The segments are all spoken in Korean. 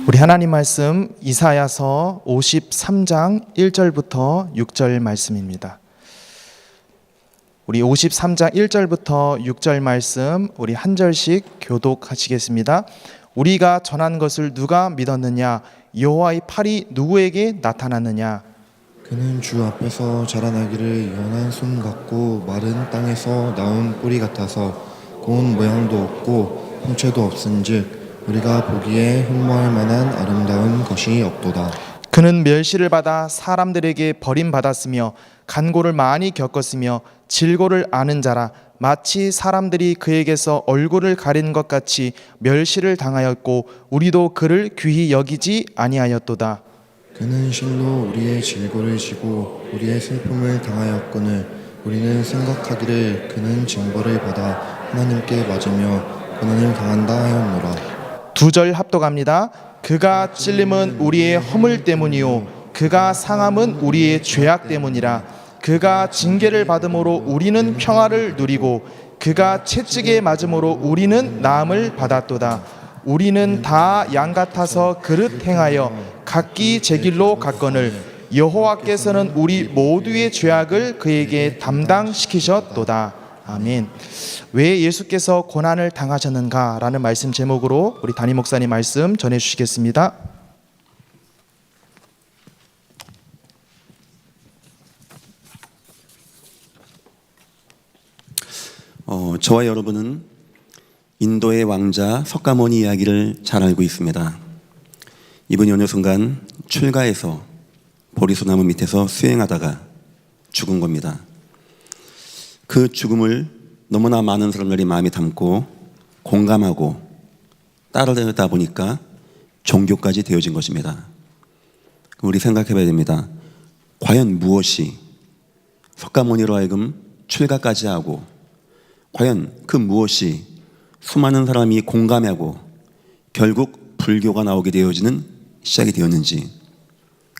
우리 하나님 말씀 이사야서 53장 1절부터 6절 말씀입니다. 우리 53장 1절부터 6절 말씀 우리 한 절씩 교독하시겠습니다. 우리가 전한 것을 누가 믿었느냐? 여호와의 팔이 누구에게 나타났느냐? 그는 주 앞에서 자라나기를 연한 손 같고 마른 땅에서 나온 뿌리 같아서 고운 모양도 없고 형체도 없은즉 우리가 보기에 흠모할 만한 아름다운 것이 없도다. 그는 멸시를 받아 사람들에게 버림받았으며 간고를 많이 겪었으며 질고를 아는 자라. 마치 사람들이 그에게서 얼굴을 가린 것 같이 멸시를 당하였고 우리도 그를 귀히 여기지 아니하였도다. 그는 실로 우리의 질고를 지고 우리의 슬픔을 당하였거늘 우리는 생각하기를 그는 징벌을 받아 하나님께 맞으며 고난을 당한다 하였노라. 두 절 합독합니다. 그가 찔림은 우리의 허물 때문이요 그가 상함은 우리의 죄악 때문이라. 그가 징계를 받음으로 우리는 평화를 누리고 그가 채찍에 맞음으로 우리는 나음을 받았도다. 우리는 다 양 같아서 그릇 행하여 각기 제 길로 갔거늘 여호와께서는 우리 모두의 죄악을 그에게 담당시키셨도다. 아멘. 왜 예수께서 고난을 당하셨는가? 라는 말씀 제목으로 우리 담임 목사님 말씀 전해 주시겠습니다. 저와 여러분은 인도의 왕자 석가모니 이야기를 잘 알고 있습니다. 이분이 어느 순간 출가해서 보리수나무 밑에서 수행하다가 죽은 겁니다. 그 죽음을 너무나 많은 사람들이 마음에 담고 공감하고 따르다 보니까 종교까지 되어진 것입니다. 우리 생각해 봐야 됩니다. 과연 무엇이 석가모니로 하여금 출가까지 하고 과연 그 무엇이 수많은 사람이 공감하고 결국 불교가 나오게 되어지는 시작이 되었는지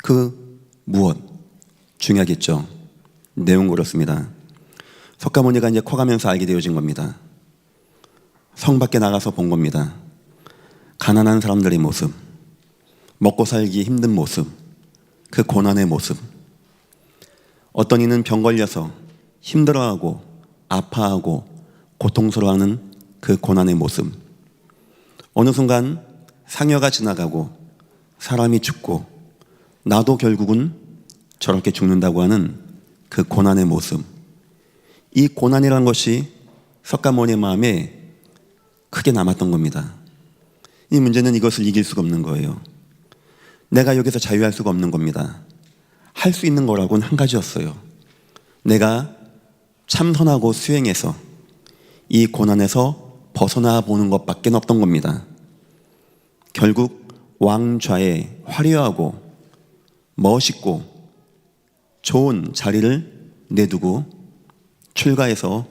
그 무엇 중요하겠죠. 내용 그렇습니다. 석가모니가 이제 커가면서 알게 되어진 겁니다. 성 밖에 나가서 본 겁니다. 가난한 사람들의 모습, 먹고 살기 힘든 모습, 그 고난의 모습. 어떤 이는 병 걸려서 힘들어하고 아파하고 고통스러워하는 그 고난의 모습. 어느 순간 상여가 지나가고 사람이 죽고 나도 결국은 저렇게 죽는다고 하는 그 고난의 모습. 이 고난이라는 것이 석가모니의 마음에 크게 남았던 겁니다. 이 문제는 이것을 이길 수가 없는 거예요. 내가 여기서 자유할 수가 없는 겁니다. 할 수 있는 거라고는 한 가지였어요. 내가 참선하고 수행해서 이 고난에서 벗어나 보는 것밖에 없던 겁니다. 결국 왕좌에 화려하고 멋있고 좋은 자리를 내두고 출가해서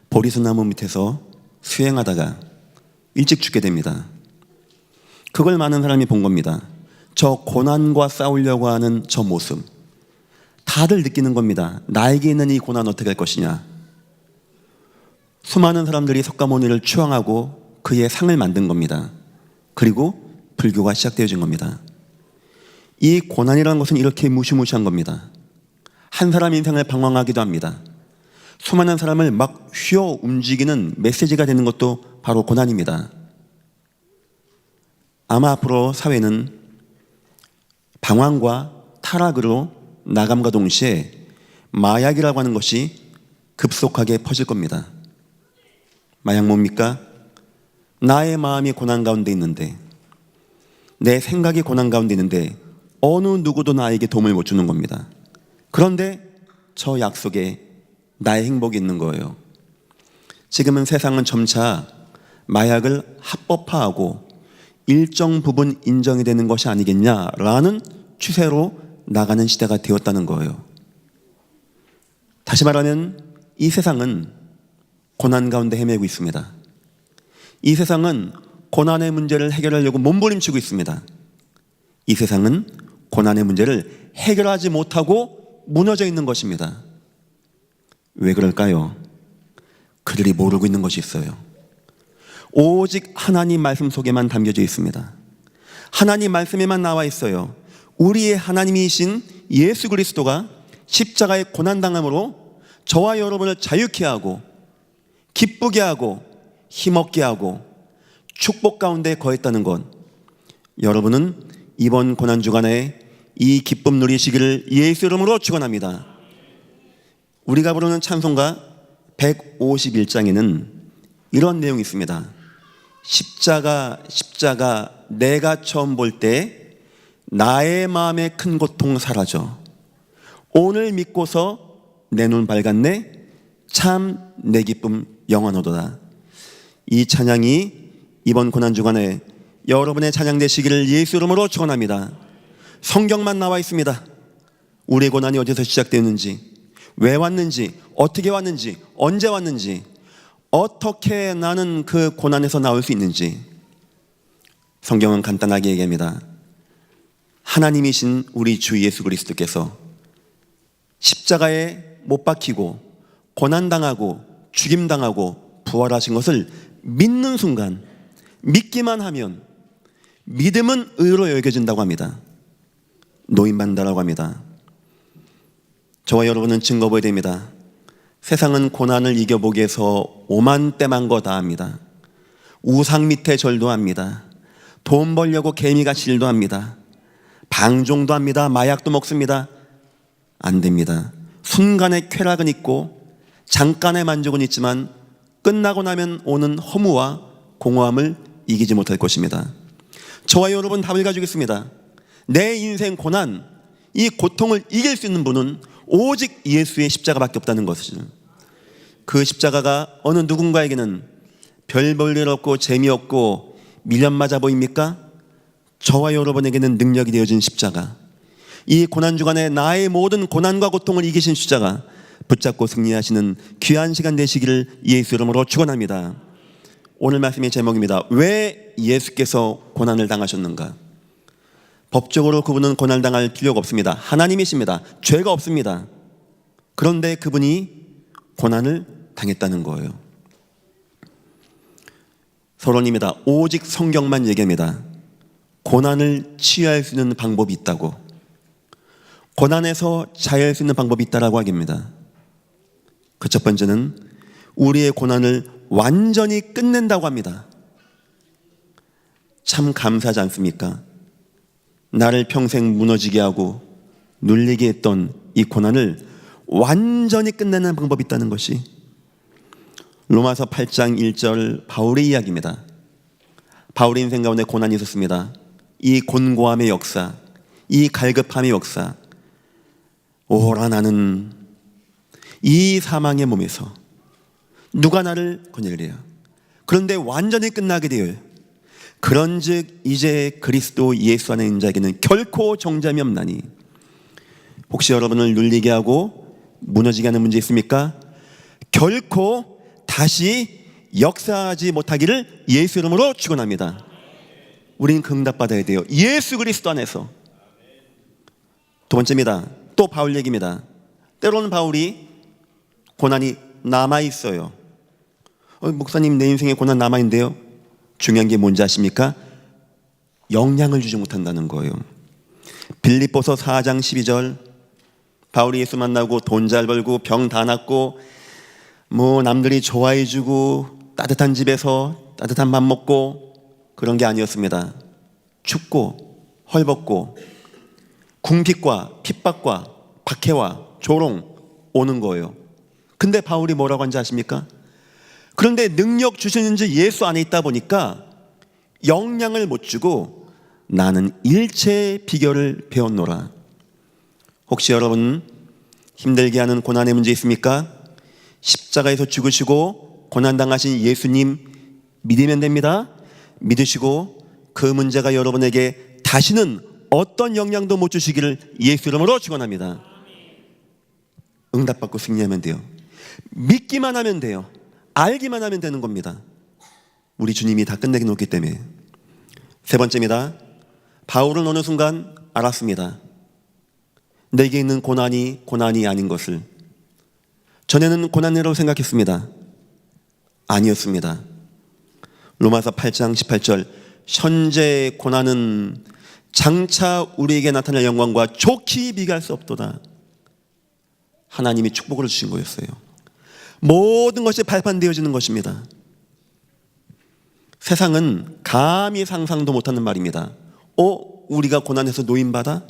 보리수나무 밑에서 수행하다가 일찍 죽게 됩니다. 그걸 많은 사람이 본 겁니다. 저 고난과 싸우려고 하는 저 모습. 다들 느끼는 겁니다. 나에게 있는 이 고난 어떻게 할 것이냐. 수많은 사람들이 석가모니를 추앙하고 그의 상을 만든 겁니다. 그리고 불교가 시작되어진 겁니다. 이 고난이라는 것은 이렇게 무시무시한 겁니다. 한 사람 인생을 방황하기도 합니다. 수많은 사람을 막 휘어 움직이는 메시지가 되는 것도 바로 고난입니다. 아마 앞으로 사회는 방황과 타락으로 나감과 동시에 마약이라고 하는 것이 급속하게 퍼질 겁니다. 마약 뭡니까? 나의 마음이 고난 가운데 있는데 내 생각이 고난 가운데 있는데 어느 누구도 나에게 도움을 못 주는 겁니다. 그런데 저 약속에 나의 행복이 있는 거예요. 지금은 세상은 점차 마약을 합법화하고 일정 부분 인정이 되는 것이 아니겠냐라는 추세로 나가는 시대가 되었다는 거예요. 다시 말하면 이 세상은 고난 가운데 헤매고 있습니다. 이 세상은 고난의 문제를 해결하려고 몸부림치고 있습니다. 이 세상은 고난의 문제를 해결하지 못하고 무너져 있는 것입니다. 왜 그럴까요? 그들이 모르고 있는 것이 있어요. 오직 하나님 말씀 속에만 담겨져 있습니다. 하나님 말씀에만 나와 있어요. 우리의 하나님이신 예수 그리스도가 십자가의 고난당함으로 저와 여러분을 자유케 하고 기쁘게 하고 힘없게 하고 축복 가운데 거했다는 것, 여러분은 이번 고난주간에 이 기쁨 누리시기를 예수 이름으로 축원합니다. 우리가 부르는 찬송가 151장에는 이런 내용이 있습니다. 십자가 십자가 내가 처음 볼 때 나의 마음의 큰 고통 사라져 오늘 믿고서 내 눈 밝았네 참 내 기쁨 영원하도다. 이 찬양이 이번 고난주간에 여러분의 찬양 되시기를 예수 이름으로 축원합니다. 성경만 나와 있습니다. 우리의 고난이 어디서 시작되었는지, 왜 왔는지, 어떻게 왔는지, 언제 왔는지, 어떻게 나는 그 고난에서 나올 수 있는지 성경은 간단하게 얘기합니다. 하나님이신 우리 주 예수 그리스도께서 십자가에 못 박히고 고난당하고 죽임당하고 부활하신 것을 믿는 순간, 믿기만 하면 믿음은 의로 여겨진다고 합니다. 노임받는다라고 합니다. 저와 여러분은 증거해야 됩니다. 세상은 고난을 이겨보기 위해서 오만때만 거 다 합니다. 우상 밑에 절도 합니다. 돈 벌려고 개미같이일도 합니다. 방종도 합니다. 마약도 먹습니다. 안 됩니다. 순간의 쾌락은 있고 잠깐의 만족은 있지만 끝나고 나면 오는 허무와 공허함을 이기지 못할 것입니다. 저와 여러분 답을 가지고 있습니다. 내 인생 고난, 이 고통을 이길 수 있는 분은 오직 예수의 십자가밖에 없다는 것이죠. 그 십자가가 어느 누군가에게는 별 볼 일 없고 재미없고 미련 맞아 보입니까? 저와 여러분에게는 능력이 되어진 십자가, 이 고난주간에 나의 모든 고난과 고통을 이기신 십자가 붙잡고 승리하시는 귀한 시간 되시기를 예수 이름으로 축원합니다. 오늘 말씀의 제목입니다. 왜 예수께서 고난을 당하셨는가? 법적으로 그분은 고난을 당할 필요가 없습니다. 하나님이십니다. 죄가 없습니다. 그런데 그분이 고난을 당했다는 거예요. 서론입니다. 오직 성경만 얘기합니다. 고난을 치유할 수 있는 방법이 있다고, 고난에서 자유할 수 있는 방법이 있다라고 하깁니다. 그 첫 번째는 우리의 고난을 완전히 끝낸다고 합니다. 참 감사하지 않습니까? 나를 평생 무너지게 하고 눌리게 했던 이 고난을 완전히 끝내는 방법이 있다는 것이 로마서 8장 1절 바울의 이야기입니다. 바울의 인생 가운데 고난이 있었습니다. 이 곤고함의 역사, 이 갈급함의 역사, 오라 나는 이 사망의 몸에서 누가 나를 건질리랴. 그런데 완전히 끝나게 되어요. 그런즉 이제 그리스도 예수 안에 있는 자에게는 결코 정잠이 없나니. 혹시 여러분을 눌리게 하고 무너지게 하는 문제 있습니까? 결코 다시 역사하지 못하기를 예수 이름으로 축원합니다. 우리는 응답받아야 돼요. 예수 그리스도 안에서. 두 번째입니다. 또 바울 얘기입니다. 때로는 바울이 고난이 남아있어요. 목사님, 내 인생에 고난 남아있는데요. 중요한 게 뭔지 아십니까? 영향을 주지 못한다는 거예요. 빌립보서 4장 12절, 바울이 예수 만나고 돈 잘 벌고 병 다 낫고 남들이 좋아해주고 따뜻한 집에서 따뜻한 밥 먹고 그런 게 아니었습니다. 춥고 헐벗고 궁핍과 핍박과 박해와 조롱 오는 거예요. 근데 바울이 뭐라고 한지 아십니까? 그런데 능력 주시는지 예수 안에 있다 보니까 영향을 못 주고 나는 일체의 비결을 배웠노라. 혹시 여러분 힘들게 하는 고난의 문제 있습니까? 십자가에서 죽으시고 고난당하신 예수님 믿으면 됩니다. 믿으시고 그 문제가 여러분에게 다시는 어떤 영향도 못 주시기를 예수 이름으로 축원합니다. 응답받고 승리하면 돼요. 믿기만 하면 돼요. 알기만 하면 되는 겁니다. 우리 주님이 다 끝내게 놓기 때문에. 세 번째입니다. 바울은 어느 순간 알았습니다. 내게 있는 고난이 아닌 것을. 전에는 고난이라고 생각했습니다. 아니었습니다. 로마서 8장 18절, 현재의 고난은 장차 우리에게 나타날 영광과 좋게 비교할 수 없도다. 하나님이 축복을 주신 거였어요. 모든 것이 발판되어지는 것입니다. 세상은 감히 상상도 못하는 말입니다. 우리가 고난에서 노임받아?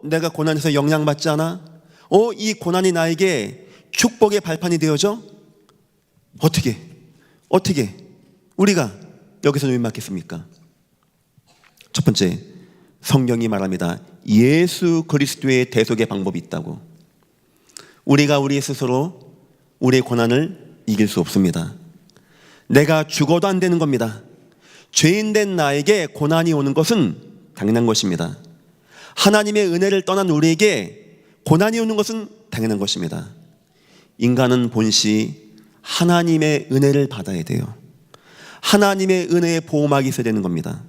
내가 고난에서 영향받지 않아? 이 고난이 나에게 축복의 발판이 되어져? 어떻게 우리가 여기서 노임받겠습니까? 첫 번째, 성경이 말합니다. 예수 그리스도의 대속의 방법이 있다고. 우리가 우리 스스로 우리의 고난을 이길 수 없습니다. 내가 죽어도 안 되는 겁니다. 죄인된 나에게 고난이 오는 것은 당연한 것입니다. 하나님의 은혜를 떠난 우리에게 고난이 오는 것은 당연한 것입니다. 인간은 본시 하나님의 은혜를 받아야 돼요. 하나님의 은혜의 보호막이 있어야 되는 겁니다.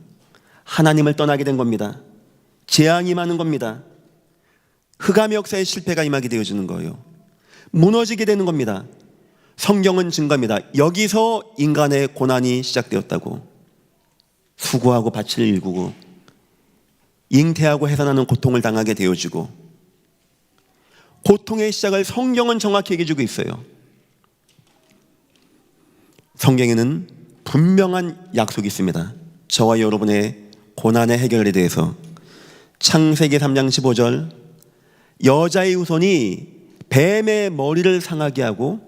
하나님을 떠나게 된 겁니다. 재앙이 많은 겁니다. 흑암의 역사의 실패가 임하게 되어지는 거예요. 무너지게 되는 겁니다. 성경은 증거합니다. 여기서 인간의 고난이 시작되었다고. 수고하고 밭을 일구고 잉태하고 해산하는 고통을 당하게 되어지고, 고통의 시작을 성경은 정확히 얘기해주고 있어요. 성경에는 분명한 약속이 있습니다. 저와 여러분의 고난의 해결에 대해서. 창세기 3장 15절, 여자의 후손이 뱀의 머리를 상하게 하고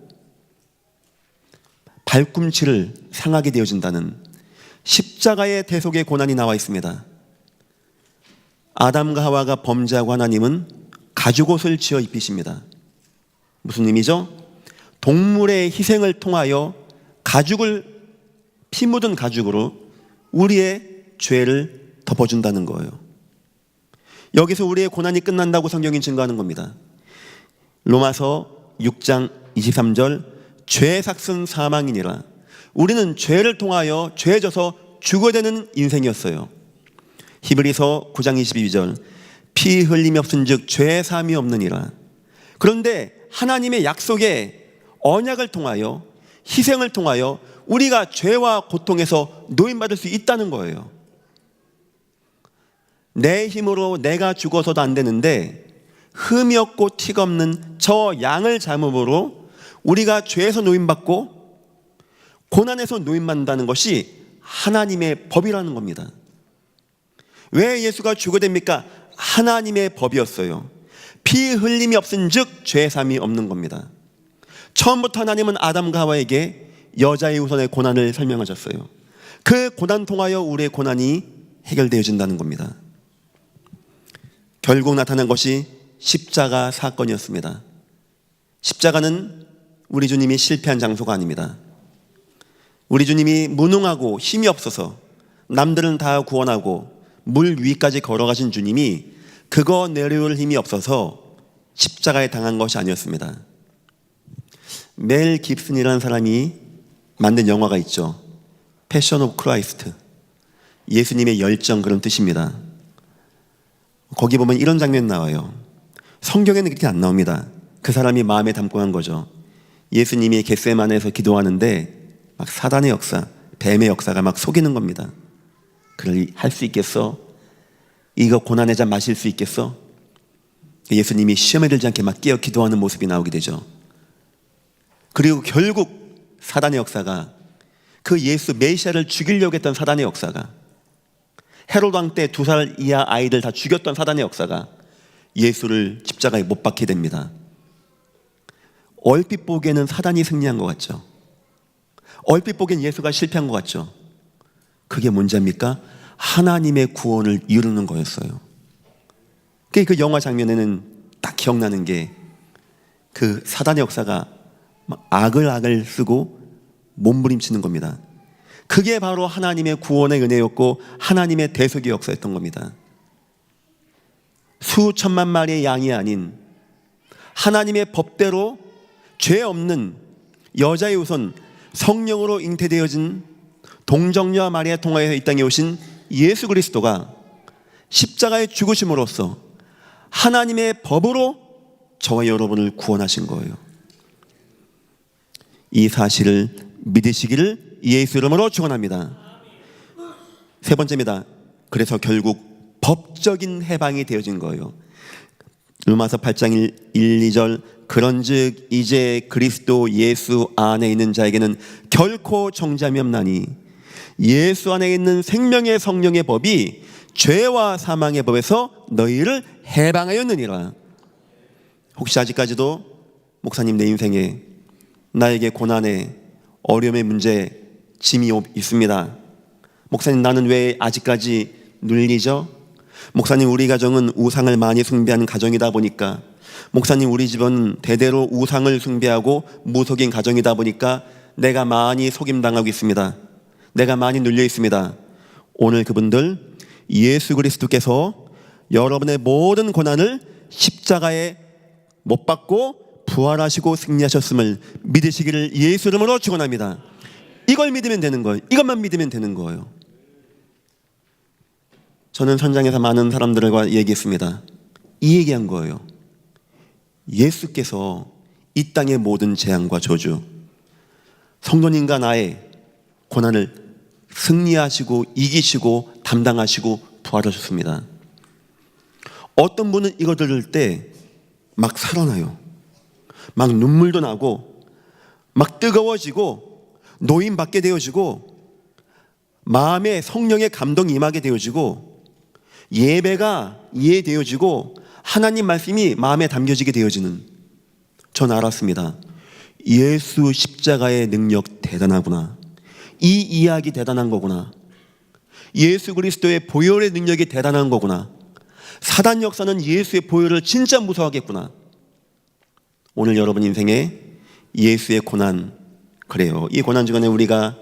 발꿈치를 상하게 되어진다는 십자가의 대속의 고난이 나와 있습니다. 아담과 하와가 범죄하고 하나님은 가죽옷을 지어 입히십니다. 무슨 의미죠? 동물의 희생을 통하여 피 묻은 가죽으로 우리의 죄를 덮어준다는 거예요. 여기서 우리의 고난이 끝난다고 성경이 증거하는 겁니다. 로마서 6장 23절, 죄 삭은 사망이니라. 우리는 죄를 통하여 죄에 져서 죽어야 되는 인생이었어요. 히브리서 9장 22절, 피 흘림이 없은즉 죄 사함이 없느니라. 그런데 하나님의 약속의 언약을 통하여, 희생을 통하여 우리가 죄와 고통에서 노임받을 수 있다는 거예요. 내 힘으로 내가 죽어서도 안 되는데 흠이 없고 티가 없는 저 양을 잡음으로 우리가 죄에서 노임받고 고난에서 노임받는다는 것이 하나님의 법이라는 겁니다. 왜 예수가 죽어야 됩니까? 하나님의 법이었어요. 피 흘림이 없은즉 죄 사함이 없는 겁니다. 처음부터 하나님은 아담과 하와에게 여자의 후손의 고난을 설명하셨어요. 그 고난 통하여 우리의 고난이 해결되어진다는 겁니다. 결국 나타난 것이 십자가 사건이었습니다. 십자가는 우리 주님이 실패한 장소가 아닙니다. 우리 주님이 무능하고 힘이 없어서 남들은 다 구원하고 물 위까지 걸어가신 주님이 그거 내려올 힘이 없어서 십자가에 당한 것이 아니었습니다. 멜 깁슨이라는 사람이 만든 영화가 있죠. 패션 오브 크라이스트, 예수님의 열정, 그런 뜻입니다. 거기 보면 이런 장면 나와요. 성경에는 그렇게 안 나옵니다. 그 사람이 마음에 담고 한 거죠. 예수님이 겟세마네에서 기도하는데 막 사단의 역사, 뱀의 역사가 막 속이는 겁니다. 그걸 할 수 있겠어? 이거 고난의 잔 마실 수 있겠어? 예수님이 시험에 들지 않게 막 깨어 기도하는 모습이 나오게 되죠. 그리고 결국 사단의 역사가, 그 예수 메시아를 죽이려고 했던 사단의 역사가, 헤롯 왕 때 2살 이하 아이들 다 죽였던 사단의 역사가 예수를 십자가에 못 박게 됩니다. 얼핏 보기에는 사단이 승리한 것 같죠. 얼핏 보기엔 예수가 실패한 것 같죠. 그게 뭔지 압니까? 하나님의 구원을 이루는 거였어요. 그 영화 장면에는 딱 기억나는 게, 그 사단의 역사가 악을 쓰고 몸부림치는 겁니다. 그게 바로 하나님의 구원의 은혜였고 하나님의 대속의 역사였던 겁니다. 수천만 마리의 양이 아닌 하나님의 법대로 죄 없는 여자의 후손, 성령으로 잉태되어진 동정녀와 마리아 통하여서 이 땅에 오신 예수 그리스도가 십자가에 죽으심으로써 하나님의 법으로 저와 여러분을 구원하신 거예요. 이 사실을 믿으시기를 예수 이름으로 축원합니다. 세 번째입니다. 그래서 결국 법적인 해방이 되어진 거예요. 로마서 8장 1, 2절 그런즉 이제 그리스도 예수 안에 있는 자에게는 결코 정죄함이 없나니 예수 안에 있는 생명의 성령의 법이 죄와 사망의 법에서 너희를 해방하였느니라. 혹시 아직까지도 목사님 내 인생에 나에게 고난에 어려움의 문제 짐이 있습니다. 목사님 나는 왜 아직까지 눌리죠? 목사님 우리 가정은 우상을 많이 숭배하는 가정이다 보니까, 목사님 우리 집은 대대로 우상을 숭배하고 무속인 가정이다 보니까 내가 많이 속임당하고 있습니다. 내가 많이 눌려 있습니다. 오늘 그분들 예수 그리스도께서 여러분의 모든 고난을 십자가에 못 박고 부활하시고 승리하셨음을 믿으시기를 예수 이름으로 축원합니다. 이걸 믿으면 되는 거예요. 이것만 믿으면 되는 거예요. 저는 현장에서 많은 사람들과 얘기했습니다. 이 얘기한 거예요. 예수께서 이 땅의 모든 재앙과 저주, 성도님과 나의 고난을 승리하시고 이기시고 담당하시고 부활하셨습니다. 어떤 분은 이거 들을 때 막 살아나요. 막 눈물도 나고 막 뜨거워지고 노임받게 되어지고 마음에 성령의 감동이 임하게 되어지고 예배가 이해되어지고 하나님 말씀이 마음에 담겨지게 되어지는, 전 알았습니다. 예수 십자가의 능력 대단하구나. 이 이야기 대단한 거구나. 예수 그리스도의 보혈의 능력이 대단한 거구나. 사단 역사는 예수의 보혈을 진짜 무서워하겠구나. 오늘 여러분 인생에 예수의 고난, 그래요. 이 고난 중간에 우리가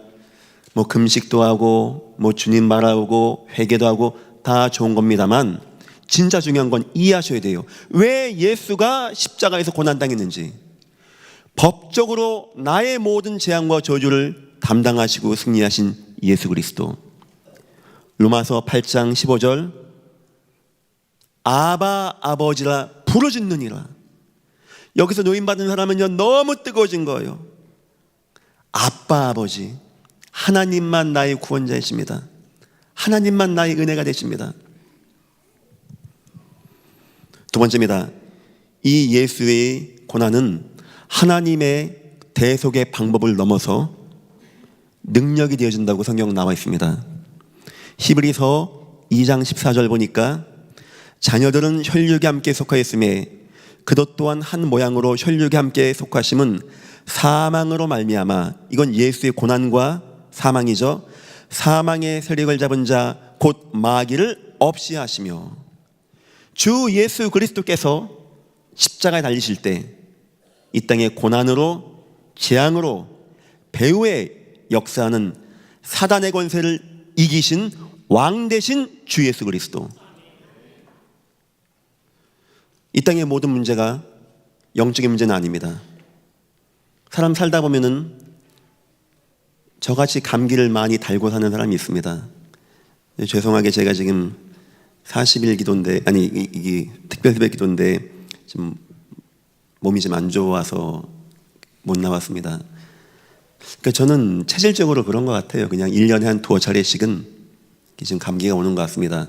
뭐 금식도 하고 뭐 주님 말하고 회개도 하고 다 좋은 겁니다만, 진짜 중요한 건 이해하셔야 돼요. 왜 예수가 십자가에서 고난당했는지. 법적으로 나의 모든 재앙과 저주를 담당하시고 승리하신 예수 그리스도. 로마서 8장 15절 아바 아버지라 부르짖느니라. 여기서 노임받은 사람은요 너무 뜨거워진 거예요. 아빠 아버지, 하나님만 나의 구원자이십니다. 하나님만 나의 은혜가 되십니다. 두 번째입니다. 이 예수의 고난은 하나님의 대속의 방법을 넘어서 능력이 되어진다고 성경 나와 있습니다. 히브리서 2장 14절 보니까 자녀들은 혈육에 함께 속하였음에 그것 또한 한 모양으로 혈육에 함께 속하심은 사망으로 말미암아, 이건 예수의 고난과 사망이죠. 사망의 세력을 잡은 자 곧 마귀를 없이 하시며. 주 예수 그리스도께서 십자가에 달리실 때 이 땅의 고난으로 재앙으로 배후에 역사하는 사단의 권세를 이기신 왕 되신 주 예수 그리스도. 이 땅의 모든 문제가 영적인 문제는 아닙니다. 사람 살다 보면은 저같이 감기를 많이 달고 사는 사람이 있습니다. 죄송하게 제가 지금 40일 기도인데, 아니 이게 특별새벽 기도인데 좀 몸이 좀 안 좋아서 못 나왔습니다. 그러니까 저는 체질적으로 그런 것 같아요. 그냥 1년에 한 2차례씩은 지금 감기가 오는 것 같습니다.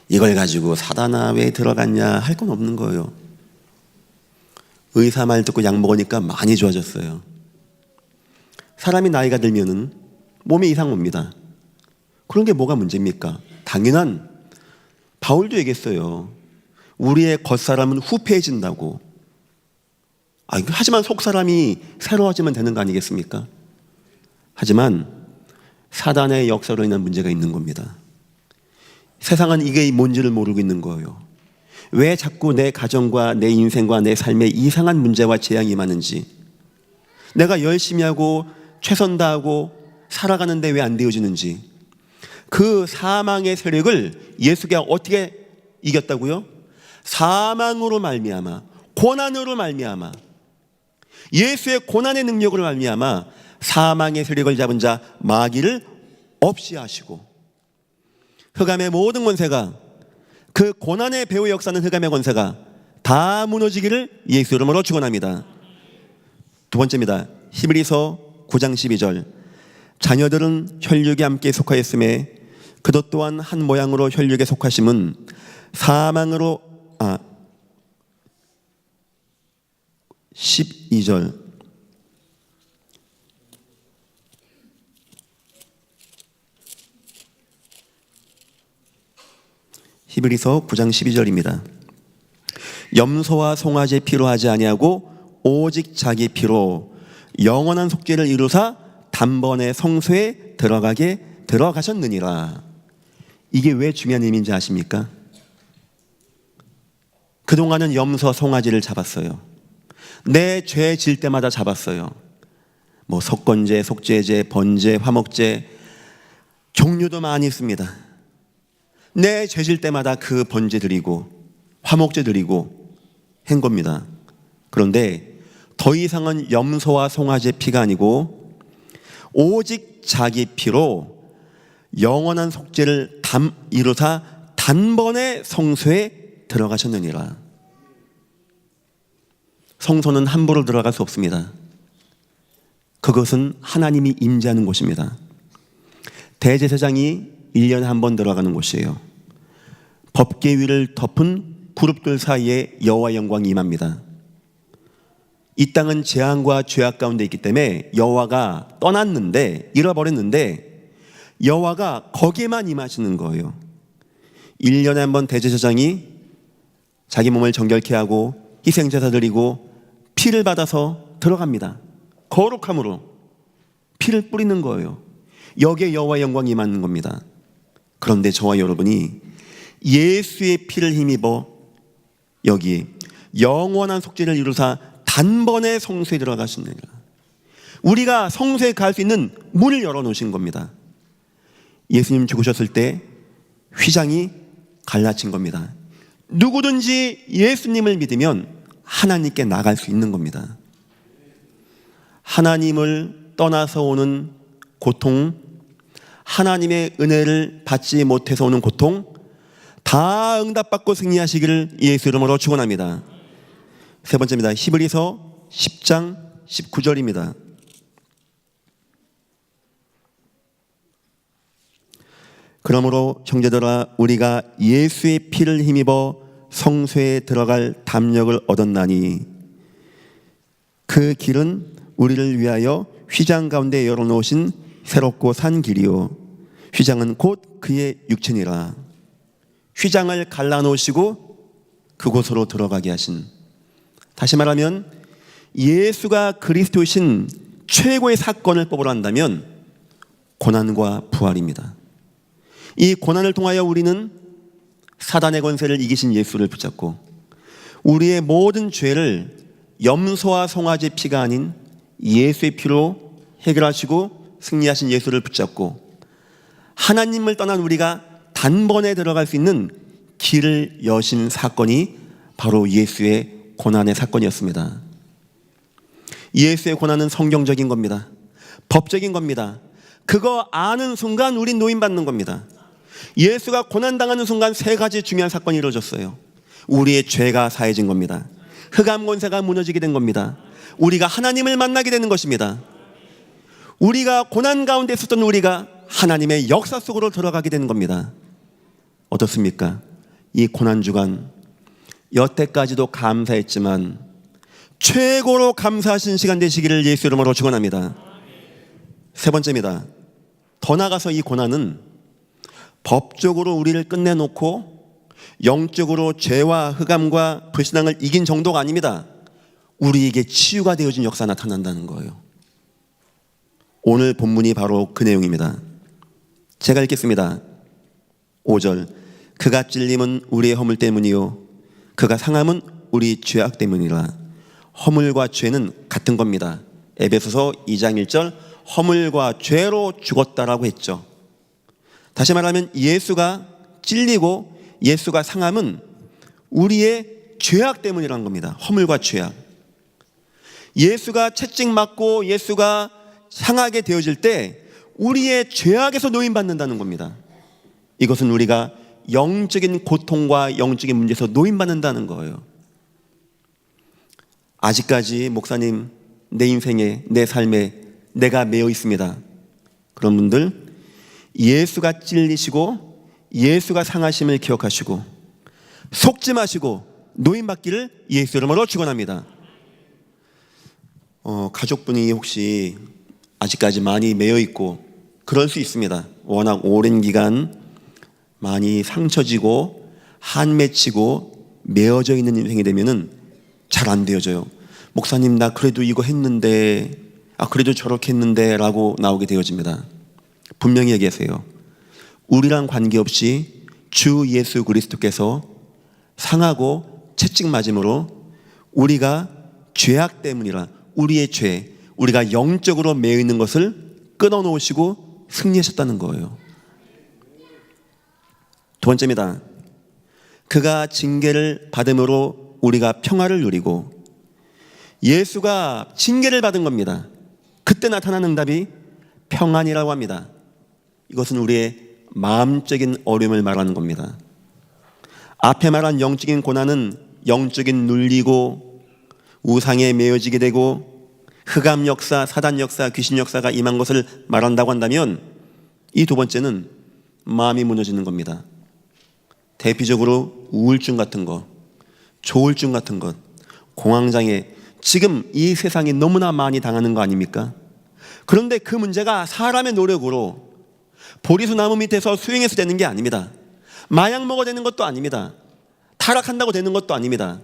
이걸 가지고 사단아 왜 들어갔냐 할 건 없는 거예요. 의사 말 듣고 약 먹으니까 많이 좋아졌어요. 사람이 나이가 들면은 몸에 이상 옵니다. 그런 게 뭐가 문제입니까? 당연한, 바울도 얘기했어요. 우리의 겉사람은 후패해진다고. 하지만 속사람이 새로워지면 되는 거 아니겠습니까? 하지만 사단의 역사로 인한 문제가 있는 겁니다. 세상은 이게 뭔지를 모르고 있는 거예요. 왜 자꾸 내 가정과 내 인생과 내 삶에 이상한 문제와 재앙이 많은지, 내가 열심히 하고 최선 다하고 살아가는데 왜 안 되어지는지, 그 사망의 세력을 예수가 어떻게 이겼다고요? 사망으로 말미암아, 고난으로 말미암아, 예수의 고난의 능력으로 말미암아 사망의 세력을 잡은 자 마귀를 없이 하시고, 흑암의 모든 권세가, 그 고난의 배후 역사는 흑암의 권세가 다 무너지기를 예수 이름으로 축원합니다. 두 번째입니다. 히브리서 9장 12절 자녀들은 혈육에 함께 속하였음에 그것 또한 한 모양으로 혈육에 속하심은 사망으로 12절 히브리서 9장 12절입니다. 염소와 송아지의 피로 하지 아니하고 오직 자기 피로 영원한 속죄를 이루사 단번에 성소에 들어가셨느니라. 이게 왜 중요한 의미인지 아십니까? 그동안은 염소, 송아지를 잡았어요. 내 죄 질 때마다 잡았어요. 뭐 속건제, 속죄제, 번제, 화목제 종류도 많이 있습니다. 내 죄 질 때마다 그 번제 드리고 화목제 드리고 한 겁니다. 그런데 더 이상은 염소와 송아지의 피가 아니고 오직 자기 피로 영원한 속죄를 이루사 단번에 성소에 들어가셨느니라. 성소는 함부로 들어갈 수 없습니다. 그것은 하나님이 임재하는 곳입니다. 대제사장이 1년에 한 번 들어가는 곳이에요. 법궤 위를 덮은 그룹들 사이에 여호와의 영광이 임합니다. 이 땅은 재앙과 죄악 가운데 있기 때문에 여호와가 떠났는데, 잃어버렸는데 여호와가 거기에만 임하시는 거예요. 1년에 한 번 대제사장이 자기 몸을 정결케 하고 희생제사 드리고 피를 받아서 들어갑니다. 거룩함으로 피를 뿌리는 거예요. 여기에 여호와의 영광이 임하는 겁니다. 그런데 저와 여러분이 예수의 피를 힘입어 여기 영원한 속죄를 이루사 단번에 성소에 들어가시느니라. 우리가 성소에 갈 수 있는 문을 열어놓으신 겁니다. 예수님 죽으셨을 때 휘장이 갈라진 겁니다. 누구든지 예수님을 믿으면 하나님께 나갈 수 있는 겁니다. 하나님을 떠나서 오는 고통, 하나님의 은혜를 받지 못해서 오는 고통 다 응답받고 승리하시기를 예수 이름으로 축원합니다. 세 번째입니다. 히브리서 10장 19절입니다. 그러므로 형제들아 우리가 예수의 피를 힘입어 성소에 들어갈 담력을 얻었나니 그 길은 우리를 위하여 휘장 가운데 열어놓으신 새롭고 산 길이요 휘장은 곧 그의 육체니라. 휘장을 갈라놓으시고 그곳으로 들어가게 하신, 다시 말하면 예수가 그리스도이신 최고의 사건을 뽑으려 한다면 고난과 부활입니다. 이 고난을 통하여 우리는 사단의 권세를 이기신 예수를 붙잡고 우리의 모든 죄를 염소와 송아지의 피가 아닌 예수의 피로 해결하시고 승리하신 예수를 붙잡고 하나님을 떠난 우리가 단번에 들어갈 수 있는 길을 여신 사건이 바로 예수의 고난의 사건이었습니다. 예수의 고난은 성경적인 겁니다. 법적인 겁니다. 그거 아는 순간 우린 노임받는 겁니다. 예수가 고난당하는 순간 세 가지 중요한 사건이 이루어졌어요. 우리의 죄가 사해진 겁니다. 흑암 권세가 무너지게 된 겁니다. 우리가 하나님을 만나게 되는 것입니다. 우리가 고난 가운데 있었던 우리가 하나님의 역사 속으로 들어가게 되는 겁니다. 어떻습니까? 이 고난주간 여태까지도 감사했지만 최고로 감사하신 시간 되시기를 예수 이름으로 축원합니다. 세 번째입니다. 더 나아가서 이 고난은 법적으로 우리를 끝내놓고 영적으로 죄와 흑암과 불신앙을 이긴 정도가 아닙니다. 우리에게 치유가 되어진 역사가 나타난다는 거예요. 오늘 본문이 바로 그 내용입니다. 제가 읽겠습니다. 5절 그가 찔림은 우리의 허물 때문이요 그가 상함은 우리 죄악 때문이라. 허물과 죄는 같은 겁니다. 에베소서 2장 1절 허물과 죄로 죽었다라고 했죠. 다시 말하면 예수가 찔리고 예수가 상함은 우리의 죄악 때문이라는 겁니다. 허물과 죄악. 예수가 채찍맞고 예수가 상하게 되어질 때 우리의 죄악에서 노임받는다는 겁니다. 이것은 우리가 영적인 고통과 영적인 문제에서 노임받는다는 거예요. 아직까지 목사님 내 인생에 내 삶에 내가 매여 있습니다. 그런 분들 예수가 찔리시고 예수가 상하심을 기억하시고 속지 마시고 노임받기를 예수 이름으로 축원합니다. 가족분이 혹시 아직까지 많이 매여 있고 그럴 수 있습니다. 워낙 오랜 기간 많이 상처지고 한맺히고 매어져 있는 인생이 되면은 잘 안 되어져요. 목사님, 나 그래도 이거 했는데, 그래도 저렇게 했는데 라고 나오게 되어집니다. 분명히 얘기하세요. 우리랑 관계없이 주 예수 그리스도께서 상하고 채찍 맞음으로 우리가 죄악 때문이라 우리의 죄, 우리가 영적으로 매여 있는 것을 끊어놓으시고 승리하셨다는 거예요. 두 번째입니다. 그가 징계를 받음으로 우리가 평화를 누리고, 예수가 징계를 받은 겁니다. 그때 나타나는 응답이 평안이라고 합니다. 이것은 우리의 마음적인 어려움을 말하는 겁니다. 앞에 말한 영적인 고난은 영적인 눌리고 우상에 매여지게 되고 흑암 역사, 사단 역사, 귀신 역사가 임한 것을 말한다고 한다면, 이 두 번째는 마음이 무너지는 겁니다. 대표적으로 우울증 같은 것, 조울증 같은 것, 공황장애, 지금 이 세상이 너무나 많이 당하는 거 아닙니까? 그런데 그 문제가 사람의 노력으로 보리수 나무 밑에서 수행해서 되는 게 아닙니다. 마약 먹어 되는 것도 아닙니다. 타락한다고 되는 것도 아닙니다.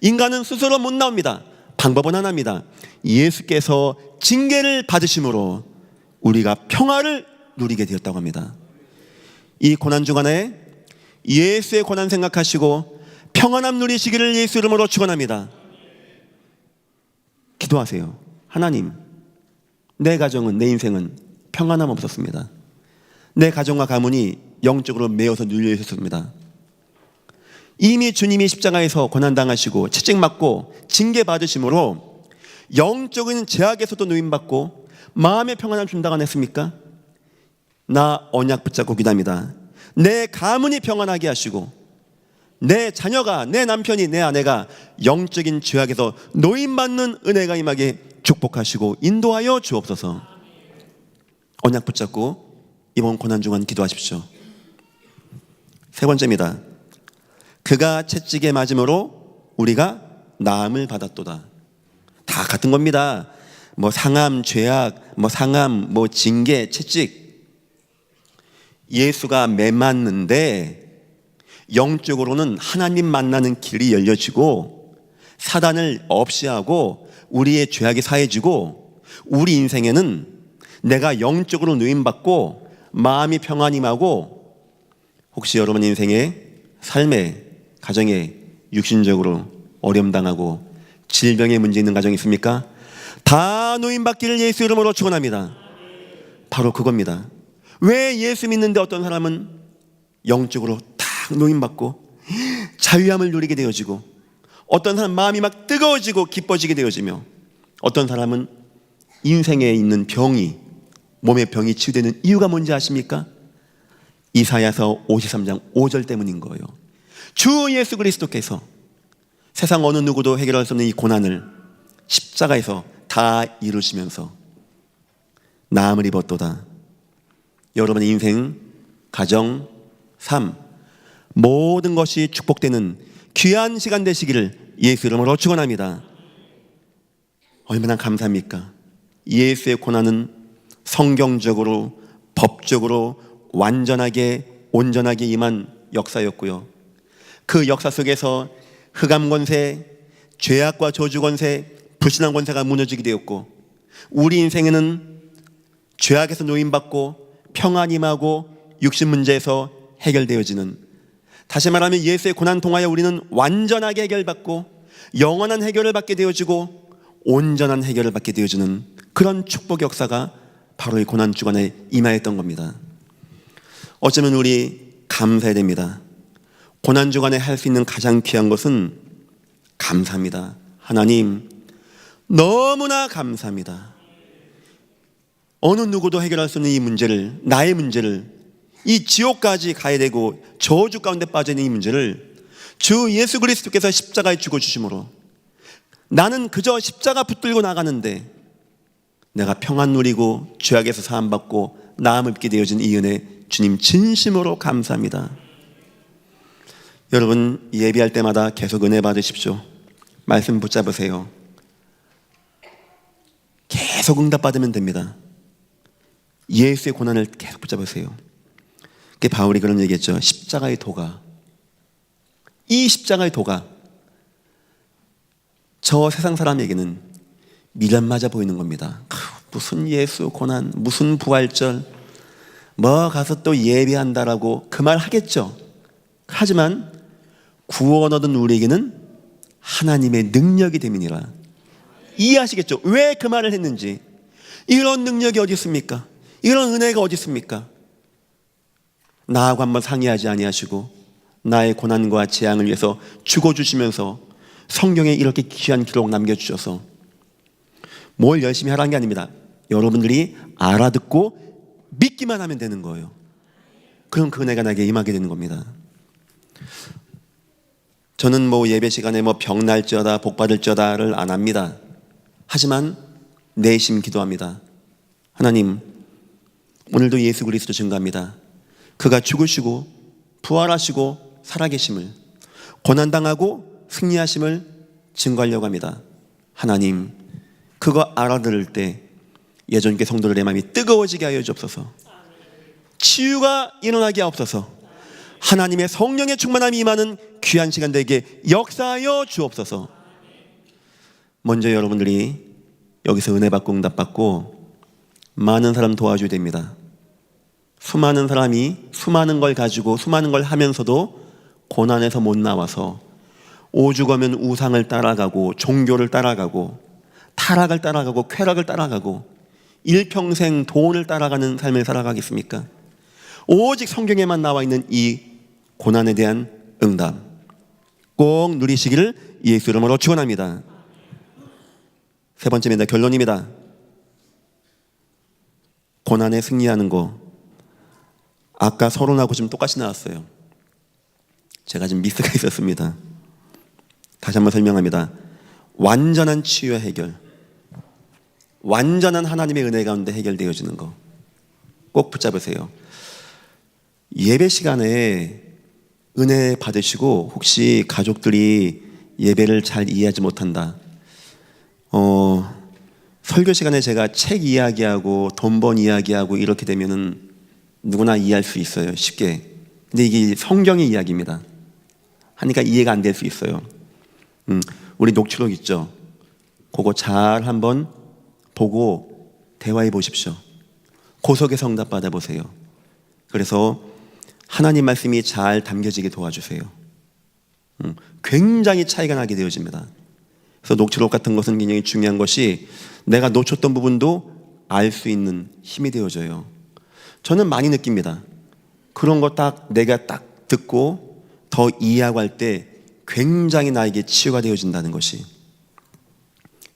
인간은 스스로 못 나옵니다. 방법은 하나입니다. 예수께서 징계를 받으심으로 우리가 평화를 누리게 되었다고 합니다. 이 고난 주간에 예수의 고난 생각하시고 평안함 누리시기를 예수 이름으로 축원합니다. 기도하세요. 하나님, 내 가정은, 내 인생은 평안함 없었습니다. 내 가정과 가문이 영적으로 매여서 눌려 있었습니다. 이미 주님이 십자가에서 고난당하시고 채찍맞고 징계받으심으로 영적인 제약에서도 누임받고 마음의 평안함을 준다고 안 했습니까? 나 언약 붙잡고 기도합니다. 내 가문이 평안하게 하시고 내 자녀가, 내 남편이, 내 아내가 영적인 죄악에서 노임받는 은혜가 임하게 축복하시고 인도하여 주옵소서. 언약 붙잡고 이번 고난 중간 기도하십시오. 세 번째입니다. 그가 채찍에 맞음으로 우리가 나음을 받았도다. 다 같은 겁니다. 상함, 죄악, 상함, 징계, 채찍. 예수가 매 맞는데 영적으로는 하나님 만나는 길이 열려지고 사단을 없이하고 우리의 죄악이 사해지고 우리 인생에는 내가 영적으로 누임받고 마음이 평안임하고, 혹시 여러분 인생에 삶에, 가정에 육신적으로 어려움당하고 질병에 문제 있는 가정이 있습니까? 다 누임받기를 예수 이름으로 축원합니다. 바로 그겁니다. 왜 예수 믿는데 어떤 사람은 영적으로 딱 노임받고 자유함을 누리게 되어지고, 어떤 사람은 마음이 막 뜨거워지고 기뻐지게 되어지며, 어떤 사람은 인생에 있는 병이, 몸의 병이 치유되는 이유가 뭔지 아십니까? 이사야서 53장 5절 때문인 거예요. 주 예수 그리스도께서 세상 어느 누구도 해결할 수 없는 이 고난을 십자가에서 다 이루시면서 나음을 입었도다. 여러분의 인생, 가정, 삶, 모든 것이 축복되는 귀한 시간 되시기를 예수 이름으로 축원합니다. 얼마나 감사합니까? 예수의 고난은 성경적으로, 법적으로 완전하게, 온전하게 임한 역사였고요. 그 역사 속에서 흑암 권세, 죄악과 저주 권세, 불신앙 권세가 무너지게 되었고, 우리 인생에는 죄악에서 노임받고 평안임하고 육신 문제에서 해결되어지는, 다시 말하면 예수의 고난 통하여 우리는 완전하게 해결받고 영원한 해결을 받게 되어지고 온전한 해결을 받게 되어지는 그런 축복 역사가 바로 이 고난 주간에 임하였던 겁니다. 어쩌면 우리 감사해야 됩니다. 고난 주간에 할 수 있는 가장 귀한 것은 감사합니다. 하나님, 너무나 감사합니다. 어느 누구도 해결할 수 없는 이 문제를, 나의 문제를, 이 지옥까지 가야 되고 저주 가운데 빠져 있는 이 문제를 주 예수 그리스도께서 십자가에 죽어주심으로 나는 그저 십자가 붙들고 나가는데 내가 평안 누리고 죄악에서 사함받고 나음 입게 되어진 이 은혜 주님 진심으로 감사합니다. 여러분 예배할 때마다 계속 은혜 받으십시오. 말씀 붙잡으세요. 계속 응답받으면 됩니다. 예수의 고난을 계속 붙잡으세요. 그게 바울이 그런 얘기했죠. 십자가의 도가, 이 십자가의 도가 저 세상 사람에게는 미련맞아 보이는 겁니다. 무슨 예수 고난, 무슨 부활절, 뭐 가서 또 예배한다라고 그 말 하겠죠. 하지만 구원 얻은 우리에게는 하나님의 능력이 됨이니라. 이해하시겠죠? 왜 그 말을 했는지. 이런 능력이 어디 있습니까? 이런 은혜가 어디 있습니까? 나하고 한번 상의하지 아니하시고 나의 고난과 재앙을 위해서 죽어주시면서 성경에 이렇게 귀한 기록 남겨주셔서 뭘 열심히 하라는 게 아닙니다. 여러분들이 알아듣고 믿기만 하면 되는 거예요. 그럼 그 은혜가 나에게 임하게 되는 겁니다. 저는 뭐 예배 시간에 뭐 병날지어다 복받을지어다를 안 합니다. 하지만 내심 기도합니다. 하나님, 오늘도 예수 그리스도 증거합니다. 그가 죽으시고 부활하시고 살아계심을, 고난당하고 승리하심을 증거하려고 합니다. 하나님, 그거 알아들을 때 예전께 성도들의 마음이 뜨거워지게 하여 주옵소서. 치유가 일어나게 하옵소서. 하나님의 성령의 충만함이 임하는 귀한 시간 되게 역사하여 주옵소서. 먼저 여러분들이 여기서 은혜 받고 응답 받고 많은 사람 도와줘야 됩니다. 수많은 사람이 수많은 걸 가지고 수많은 걸 하면서도 고난에서 못 나와서 오죽하면 우상을 따라가고 종교를 따라가고 타락을 따라가고 쾌락을 따라가고 일평생 돈을 따라가는 삶을 살아가겠습니까? 오직 성경에만 나와 있는 이 고난에 대한 응답 꼭 누리시기를 예수 이름으로 축원합니다. 세 번째입니다. 결론입니다. 고난에 승리하는 거 아까 서론하고 좀 똑같이 나왔어요. 제가 좀 미스가 있었습니다. 다시 한번 설명합니다. 완전한 치유와 해결, 완전한 하나님의 은혜 가운데 해결되어지는 거 꼭 붙잡으세요. 예배 시간에 은혜 받으시고 혹시 가족들이 예배를 잘 이해하지 못한다, 설교 시간에 제가 책 이야기하고 돈 번 이야기하고 이렇게 되면은 누구나 이해할 수 있어요, 쉽게. 근데 이게 성경의 이야기입니다. 하니까 이해가 안 될 수 있어요. 우리 녹취록 있죠? 그거 잘 한번 보고 대화해 보십시오. 고속에서 응답 받아보세요. 그래서 하나님 말씀이 잘 담겨지게 도와주세요. 굉장히 차이가 나게 되어집니다. 그래서 녹취록 같은 것은 굉장히 중요한 것이 내가 놓쳤던 부분도 알 수 있는 힘이 되어져요. 저는 많이 느낍니다. 그런 거 딱 내가 딱 듣고 더 이해하고 할 때 굉장히 나에게 치유가 되어진다는 것이.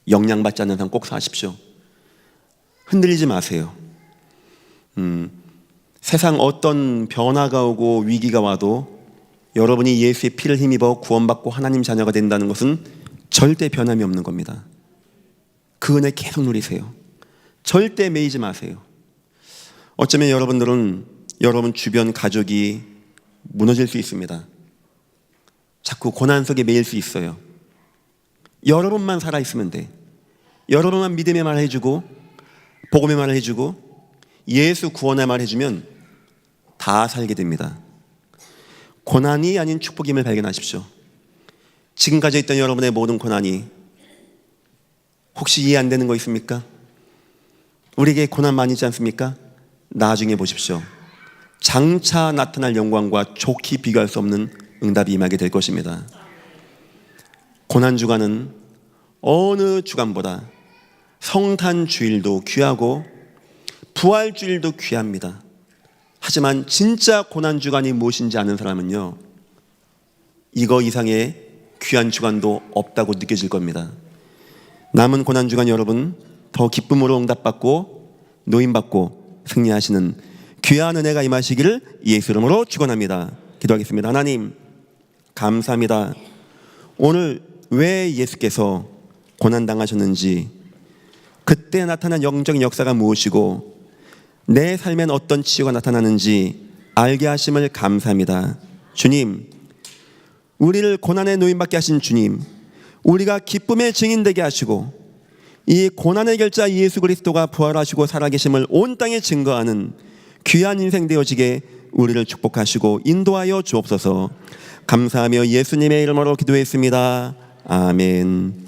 영향받지 않는 삶 꼭 사십시오. 흔들리지 마세요. 세상 어떤 변화가 오고 위기가 와도 여러분이 예수의 피를 힘입어 구원받고 하나님 자녀가 된다는 것은 절대 변함이 없는 겁니다. 그 은혜 계속 누리세요. 절대 매이지 마세요. 어쩌면 여러분들은 여러분 주변 가족이 무너질 수 있습니다. 자꾸 고난 속에 매일 수 있어요. 여러분만 살아있으면 돼. 여러분만 믿음의 말 해주고 복음의 말을 해주고 예수 구원의 말 해주면 다 살게 됩니다. 고난이 아닌 축복임을 발견하십시오. 지금까지 있던 여러분의 모든 고난이 혹시 이해 안 되는 거 있습니까? 우리에게 고난 많이 있지 않습니까? 나중에 보십시오. 장차 나타날 영광과 좋게 비교할 수 없는 응답이 임하게 될 것입니다. 고난 주간은 어느 주간보다 성탄 주일도 귀하고 부활 주일도 귀합니다. 하지만 진짜 고난 주간이 무엇인지 아는 사람은요, 이거 이상의 귀한 주간도 없다고 느껴질 겁니다. 남은 고난 주간 여러분 더 기쁨으로 응답받고 노임받고 승리하시는 귀한 은혜가 임하시기를 예수 이름으로 축원합니다. 기도하겠습니다. 하나님 감사합니다. 오늘 왜 예수께서 고난 당하셨는지, 그때 나타난 영적인 역사가 무엇이고 내 삶엔 어떤 치유가 나타나는지 알게 하심을 감사합니다. 주님, 우리를 고난의 노임받게 하신 주님, 우리가 기쁨의 증인되게 하시고 이 고난의 결자 예수 그리스도가 부활하시고 살아계심을 온 땅에 증거하는 귀한 인생 되어지게 우리를 축복하시고 인도하여 주옵소서. 감사하며 예수님의 이름으로 기도했습니다. 아멘.